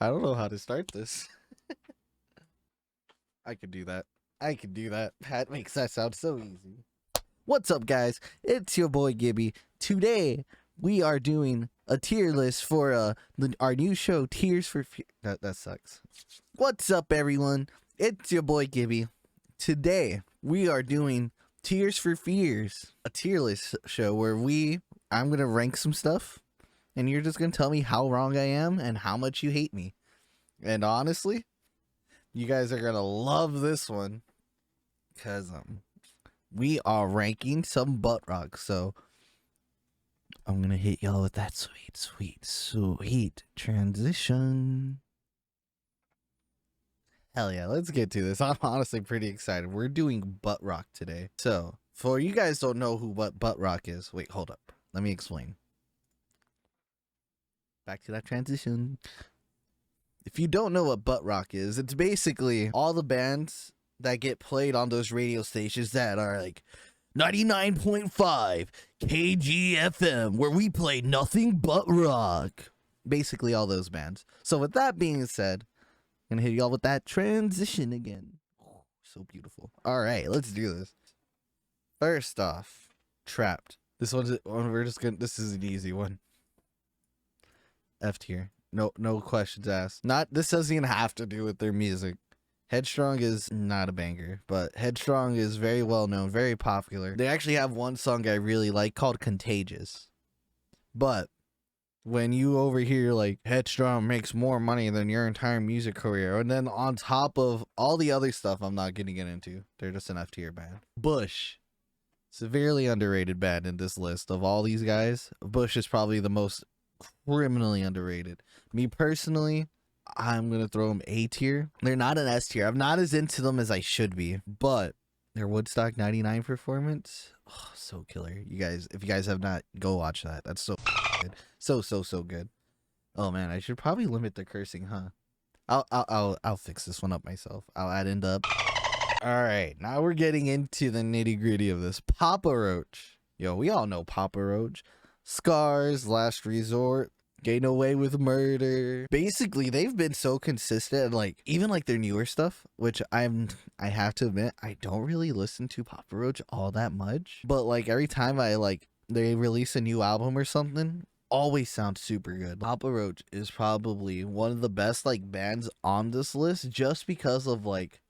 I don't know how to start this. I could do that. I could do that. That makes that sound so easy. What's up, guys? It's your boy Gibby. Today we are doing a tier list for our new show, Tears for that sucks. What's up, everyone? It's your boy Gibby. Today we are doing Tears for Fears, a tier list show where I'm gonna rank some stuff, and you're just gonna tell me how wrong I am and how much you hate me. And honestly, you guys are gonna love this one because we are ranking some butt rock. So I'm gonna hit y'all with that sweet transition. Hell yeah, let's get to this. I'm honestly pretty excited. We're doing butt rock today. So for you guys don't know what butt rock is, wait, hold up. Let me explain. Back to that transition. If you don't know what butt rock is, it's basically all the bands that get played on those radio stations that are like 99.5 KGFM, where we play nothing but rock. Basically all those bands. So with that being said, I'm gonna hit y'all with that transition again. Oh, so beautiful. All right, let's do this. First off, Trapped. This is an easy one. F tier. No questions asked. This doesn't even have to do with their music. Headstrong is not a banger, but Headstrong is very well known, very popular. They actually have one song I really like called Contagious. But when you overhear like Headstrong makes more money than your entire music career, and then on top of all the other stuff I'm not gonna get into, they're just an F tier band. Bush. Severely underrated band in this list of all these guys. Bush is probably the most criminally underrated. Me personally, I'm gonna throw them A tier. They're not an S tier. I'm not as into them as I should be, but their Woodstock 99 performance, oh, so killer. You guys, if you guys have not, go watch that. That's so good. So good. Oh man, I should probably limit the cursing, huh? I'll fix this one up myself. I'll add in the. All right, now we're getting into the nitty gritty of this. Papa Roach. Yo, we all know Papa Roach. Scars, Last Resort, Getting Away with Murder. Basically, they've been so consistent, like even like their newer stuff, which I have to admit, I don't really listen to Papa Roach all that much. But like every time they release a new album or something, always sounds super good. Papa Roach is probably one of the best like bands on this list just because of like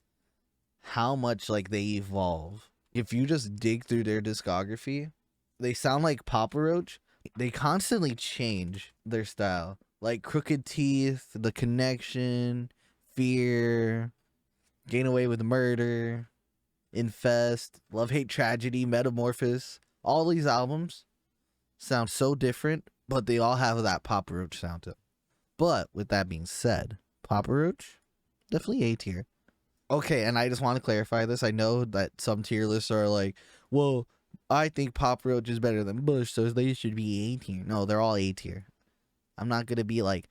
how much like they evolve. If you just dig through their discography, they sound like Papa Roach. They constantly change their style, like Crooked Teeth, The Connection, Fear, Gain Away with Murder, Infest, Love Hate Tragedy, Metamorphosis. All these albums sound so different, but they all have that Papa Roach sound to them. But with that being said, Papa Roach, definitely A tier. Okay, and I just want to clarify this. I know that some tier lists are like, well, I think Papa Roach is better than Bush, so they should be A tier. No, they're all A tier. I'm not gonna be like,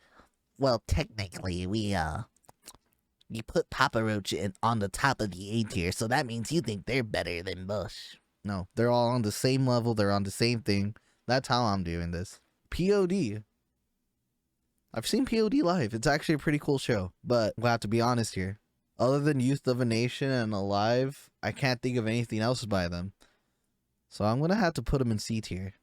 well, technically you put Papa Roach on the top of the A tier, so that means you think they're better than Bush. No, they're all on the same level. They're on the same thing. That's how I'm doing this. POD. I've seen POD live. It's actually a pretty cool show, but we'll have to be honest here. Other than Youth of a Nation and Alive, I can't think of anything else by them. So I'm going to have to put them in C tier.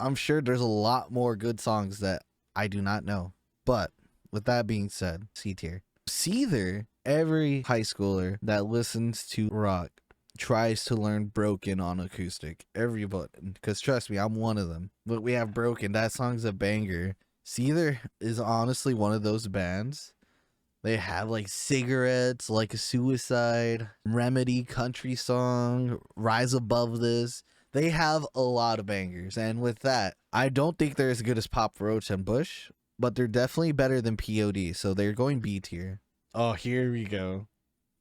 I'm sure there's a lot more good songs that I do not know. But with that being said, C tier. Seether, every high schooler that listens to rock tries to learn Broken on acoustic. Everybody. Because trust me, I'm one of them. But we have Broken. That song's a banger. Seether is honestly one of those bands. They have like Cigarettes, Like a Suicide, Remedy, Country Song, Rise Above This. They have a lot of bangers. And with that, I don't think they're as good as Papa Roach and Bush, but they're definitely better than POD. So they're going B tier. Oh, here we go.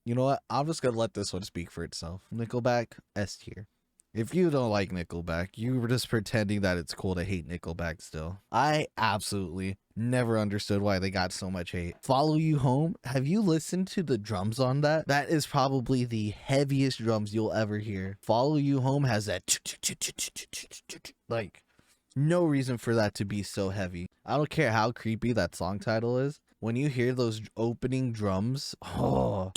You know what? I'm just going to let this one speak for itself. Nickelback, S tier. If you don't like Nickelback, you were just pretending that it's cool to hate Nickelback still. I absolutely never understood why they got so much hate. Follow You Home, have you listened to the drums on that? That is probably the heaviest drums you'll ever hear. Follow You Home has that like no reason for that to be so heavy. I don't care how creepy that song title is. when you hear those opening drums, oh,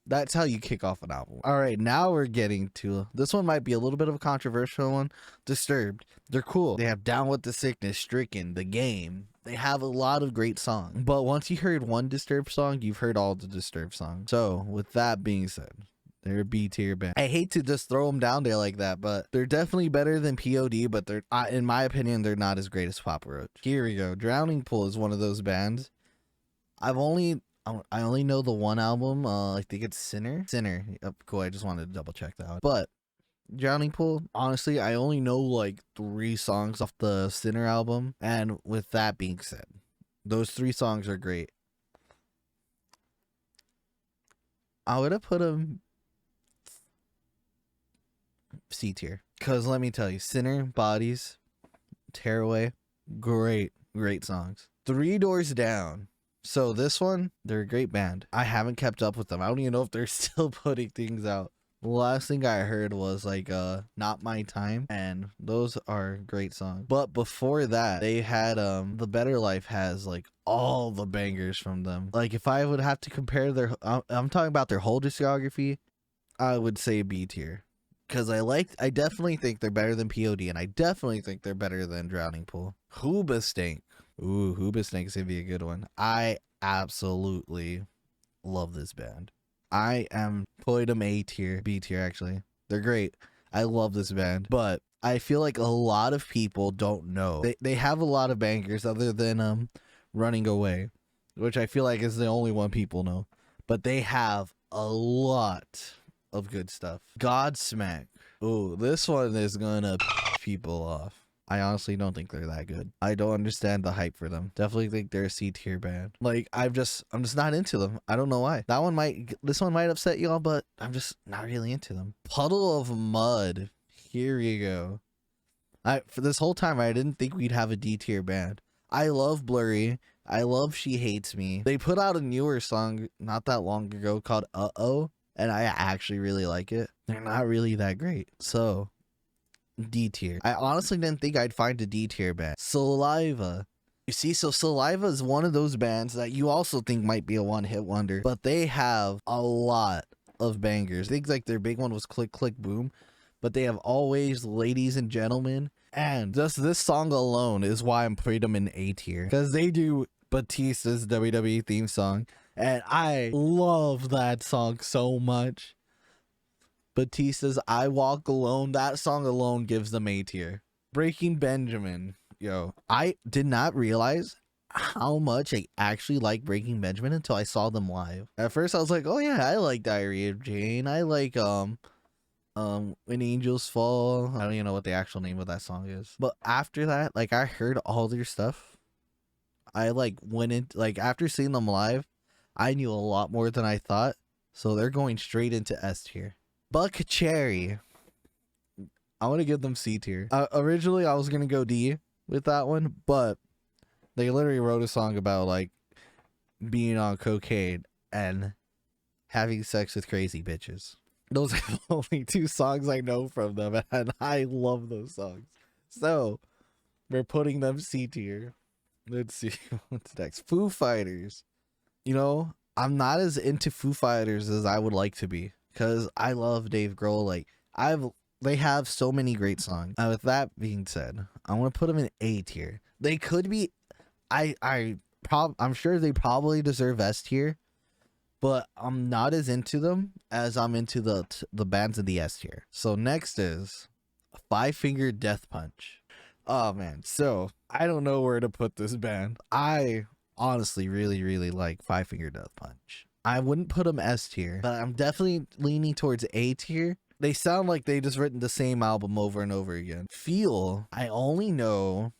that's how you kick off an album. All right, now we're getting to this one. Might be a little bit of a controversial one. Disturbed. They're cool. They have Down with the Sickness, Stricken, The Game. They have a lot of great songs. But once you heard one Disturbed song, you've heard all the Disturbed songs. So with that being said, they're a B tier band. I hate to just throw them down there like that, but they're definitely better than POD, but they're, in my opinion, they're not as great as Papa Roach. Here we go. Drowning Pool is one of those bands. I only know the one album. I think it's Sinner. Oh, cool. I just wanted to double check that one. But Drowning Pool, honestly, I only know like 3 songs off the Sinner album. And with that being said, those 3 songs are great. I would have put them C tier. Because let me tell you, Sinner, Bodies, Tearaway, great songs. 3 Doors Down. So this one, they're a great band. I haven't kept up with them. I don't even know if they're still putting things out. The last thing I heard was like Not My Time, and those are great songs. But before that, they had The Better Life has like all the bangers from them. Like if I would have to compare their I'm talking about their whole discography, I would say B tier. Because I definitely think they're better than POD, and I definitely think they're better than Drowning Pool. Hoobastank. Ooh, Hoobastank is gonna be a good one. I absolutely love this band. I am putting them A tier, B tier actually. They're great. I love this band, but I feel like a lot of people don't know. They have a lot of bangers other than Running Away, which I feel like is the only one people know. But they have a lot of good stuff. Godsmack. Ooh, this one is gonna piss people off. I honestly don't think they're that good. I don't understand the hype for them. Definitely think they're a C tier band. Like I'm just not into them. I don't know why. This one might upset y'all, but I'm just not really into them. Puddle of Mud. Here you go. For this whole time I didn't think we'd have a D tier band. I love Blurry. I love She Hates Me. They put out a newer song not that long ago called Uh-Oh, and I actually really like it. They're not really that great. So D tier. I honestly didn't think I'd find a D tier band. Saliva. You see, so Saliva is one of those bands that you also think might be a one-hit wonder, but they have a lot of bangers. Things like their big one was Click Click Boom, but they have Always, Ladies and Gentlemen, and just this song alone is why I'm putting them in A tier, because they do Batista's WWE theme song, and I love that song so much. Batista's I Walk Alone, that song alone gives them A tier. Breaking Benjamin. Yo, I did not realize how much I actually like Breaking Benjamin until I saw them live. At first I was like, oh yeah, I like Diary of Jane. I like When Angels Fall. I don't even know what the actual name of that song is. But after that, like I heard all their stuff. I like went in, like after seeing them live, I knew a lot more than I thought. So they're going straight into S tier. Buck Cherry. I want to give them C tier. Originally, I was going to go D with that one, but they literally wrote a song about like being on cocaine and having sex with crazy bitches. Those are the only 2 songs I know from them, and I love those songs. So, we're putting them C tier. Let's see what's next. Foo Fighters. You know, I'm not as into Foo Fighters as I would like to be, because I love Dave Grohl. Like, they have so many great songs. With that being said, I want to put them in A tier. They could be, I'm sure they probably deserve S tier, but I'm not as into them as I'm into the bands in the S tier. So next is Five Finger Death Punch. Oh man, so I don't know where to put this band. I honestly really like Five Finger Death Punch. I wouldn't put them S tier, but I'm definitely leaning towards A tier. They sound like they just written the same album over and over again. Feel, I only know,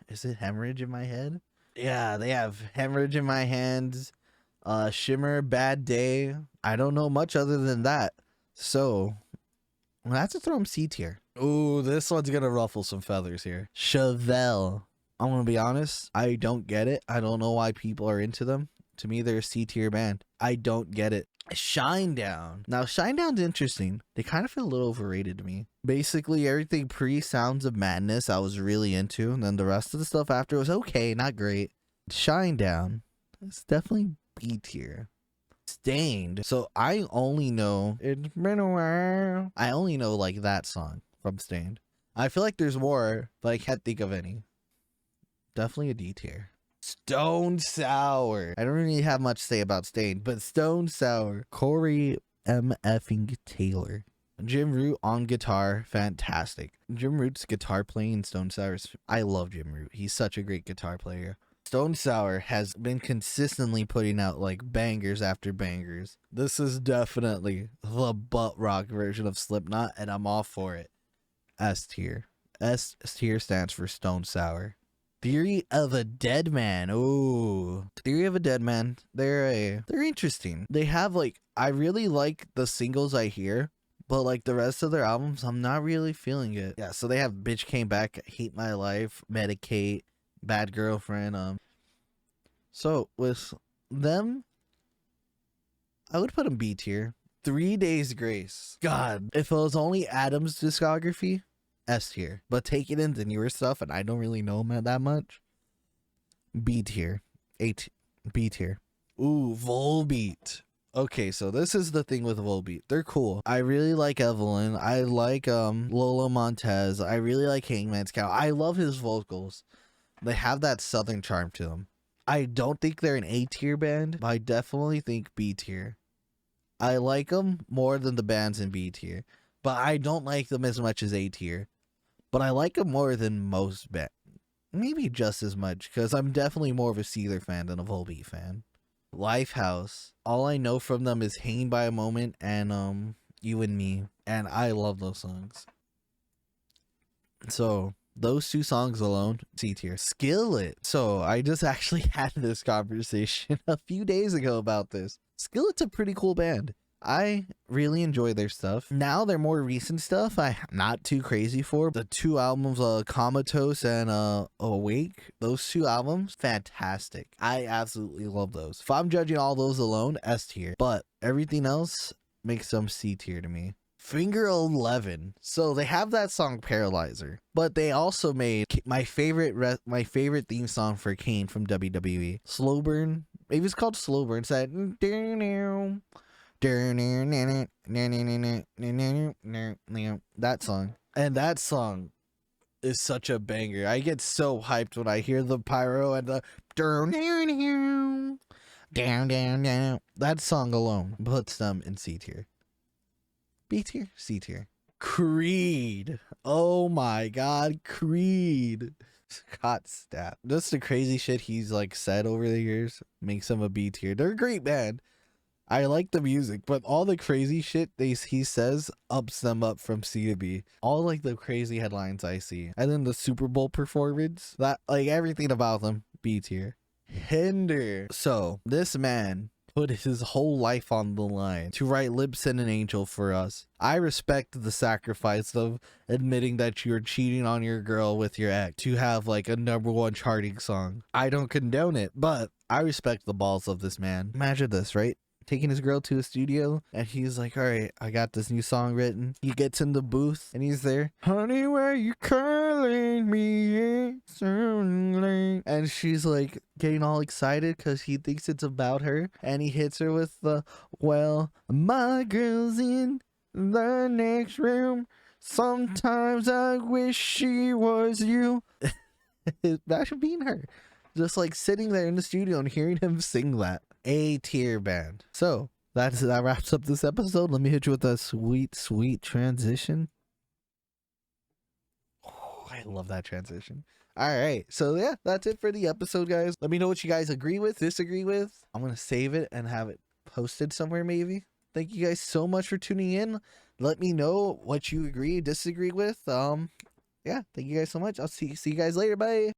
is it Hemorrhage in My Head? Yeah, they have Hemorrhage in My Hands, Shimmer, Bad Day. I don't know much other than that. So, that's a throw them C tier. Ooh, this one's gonna ruffle some feathers here. Chevelle. I'm gonna be honest, I don't get it. I don't know why people are into them. To me, they're a C tier band. I don't get it. Shinedown. Now, Shinedown's interesting. They kind of feel a little overrated to me. Basically, everything pre-Sounds of Madness I was really into, and then the rest of the stuff after was okay, not great. Shinedown. It's definitely B tier. Stained. So I only know It's Been a While. I only know like that song from Stained. I feel like there's more, but I can't think of any. Definitely a D tier. Stone Sour. I don't really have much to say about Stained, but Stone Sour. Corey M. effing Taylor. Jim Root on guitar, fantastic. Jim Root's guitar playing in Stone Sour, I love Jim Root. He's such a great guitar player. Stone Sour has been consistently putting out like bangers after bangers. This is definitely the butt rock version of Slipknot, and I'm all for it. S tier. S tier stands for Stone Sour. Theory of a Dead Man. Ooh, Theory of a Dead Man. They're interesting. They have like, I really like the singles I hear, but like the rest of their albums, I'm not really feeling it. Yeah, so they have Bitch Came Back, Hate My Life, Medicate, Bad Girlfriend. So with them, I would put them B tier. 3 Days Grace. God, if it was only Adam's discography, S tier. But taking in the newer stuff, and I don't really know him that much, B tier. B tier. Ooh, Volbeat. Okay, so this is the thing with Volbeat. They're cool. I really like Evelyn. I like Lola Montez. I really like Hangman's Cow. I love his vocals. They have that southern charm to them. I don't think they're an A tier band, but I definitely think B tier. I like them more than the bands in B tier, but I don't like them as much as A tier. But I like them more than most bands. Maybe just as much, because I'm definitely more of a Seether fan than a Volbeat fan. Lifehouse. All I know from them is Hanging by a Moment and You and Me. And I love those songs. So those two songs alone, C tier. Skillet. So I just actually had this conversation a few days ago about this. Skillet's a pretty cool band. I really enjoy their stuff. Now their more recent stuff I'm not too crazy for. The two albums, Comatose and Awake, those two albums, fantastic. I absolutely love those. If I'm judging all those alone, S tier. But everything else makes them C tier to me. Finger 11. So they have that song Paralyzer, but they also made my favorite theme song for Kane from WWE, Slow Burn. It was called Slow Burn. It's that that song, and that song is such a banger. I get so hyped when I hear the pyro and the down. That song alone puts them in C tier. B tier, C tier. Creed. Oh my god, Creed. Scott Stapp. Just the crazy shit he's like said over the years makes him a B tier. They're a great band. I like the music, but all the crazy shit he says ups them up from C to B. All like the crazy headlines I see. And then the Super Bowl performance, that like everything about them, B tier. Hinder. So this man put his whole life on the line to write Lips and an Angel for us. I respect the sacrifice of admitting that you're cheating on your girl with your ex to have like a #1 charting song. I don't condone it, but I respect the balls of this man. Imagine this, right? Taking his girl to a studio and he's like, all right, I got this new song written. He gets in the booth and he's there. Honey, where you calling me? And she's like getting all excited because he thinks it's about her. And he hits her with the, well, my girl's in the next room. Sometimes I wish she was you. Imagine being her. Just like sitting there in the studio and hearing him sing that. A tier band. So that wraps up this episode. Let me hit you with a sweet transition. Oh, I love that transition. All right, so yeah, that's it for the episode, guys. Let me know what you guys agree with, disagree with. I'm gonna save it and have it posted somewhere, maybe. Thank you guys so much for tuning in. Let me know what you agree, disagree with. Yeah, thank you guys so much. I'll see you guys later. Bye.